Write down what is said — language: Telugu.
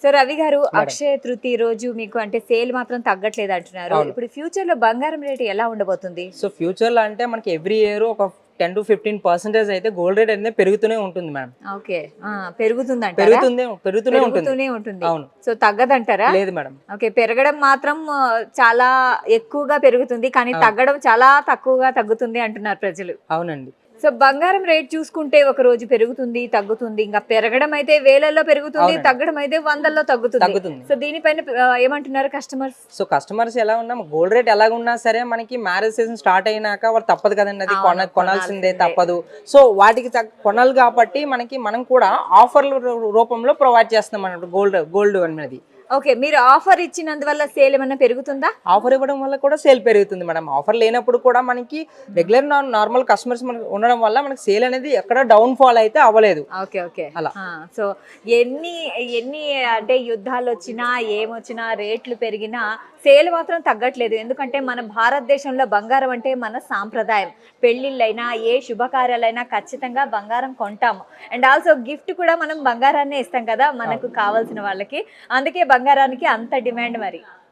సో రవి గారు, మేడం. అక్షయ తృతీయ రోజు మీకు అంటే సేల్ మాత్రం తగ్గట్లేదు అంటున్నారు. అవును. ఇప్పుడు ఫ్యూచర్ లో బంగారం రేట్ ఎలా ఉండబోతుంది? సో ఫ్యూచర్లో అంటే మనకి ఎవ్రీ ఇయర్ ఒక 10 to 15% అయితే గోల్డ్ రేట్ అనేది పెరుగుతూనే ఉంటుంది మేడం. ఓకే. పెరుగుతుందంటారా? పెరుగుతూనే ఉంటుంది. పెరుగుతూనే ఉంటుంది. అవును. సో తగ్గదంటారా? లేదు మేడం. ఓకే. పెరగడం మాత్రం చాలా ఎక్కువగా పెరుగుతుంది. కానీ అవును. తగ్గడం చాలా తక్కువగా తగ్గుతుంది అంటున్నారు ప్రజలు. అవునండి. సో బంగారం రేట్ చూసుకుంటే ఒక రోజు పెరుగుతుంది, తగ్గుతుంది. ఇంకా పెరగడం అయితే వేలల్లో పెరుగుతుంది, అవునండి. తగ్గడం అయితే వందల్లో తగ్గుతుంది. తగ్గుతుంది. సో దీనిపైన ఏమంటున్నారు కస్టమర్స్? సో కస్టమర్స్ ఎలా ఉన్నా గోల్డ్ రేట్ ఎలాగ ఉన్నా సరే మనకి మ్యారేజ్ సీజన్ స్టార్ట్ అయినాక వాళ్ళు తప్పదు కదండి, అది అవును, కొనాల్సిందే, కొనాల్సిందే. తప్పదు. సో వాటికి కొనాలి కాబట్టి మనం కూడా ఆఫర్ల రూపంలో ప్రొవైడ్ చేస్తున్నాం అన్నట్టు గోల్డ్ అనేది. ఓకే. మీరు ఆఫర్ ఇచ్చినందువల్ల సేల్ ఏమైనా పెరుగుతుందా? ఆఫర్ ఇవ్వడం వల్ల కూడా సేల్ పెరుగుతుంది మేడం. ఆఫర్ లేనప్పుడు కూడా మనకి రెగ్యులర్ నార్మల్ కస్టమర్స్ మనకి ఉండడం వల్ల మనకి సేల్ అనేది ఎక్కడ డౌన్ ఫాల్ అయితే అవ్వలేదు. ఓకే. ఓకే. అలా. సో ఎన్ని ఎన్ని అంటే యుద్ధాలు వచ్చినా ఏమొచ్చినా రేట్లు పెరిగినా సేల్ మాత్రం తగ్గట్లేదు. ఎందుకంటే మన భారతదేశంలో బంగారం అంటే మన సాంప్రదాయం. పెళ్ళిళ్ళైనా ఏ శుభకార్యాలైనా ఖచ్చితంగా బంగారం కొంటాము. అండ్ ఆల్సో గిఫ్ట్ కూడా మనం బంగారాన్నే ఇస్తాం కదా మనకు కావాల్సిన వాళ్ళకి. అందుకే బంగారానికి అంత డిమాండ్ మరి.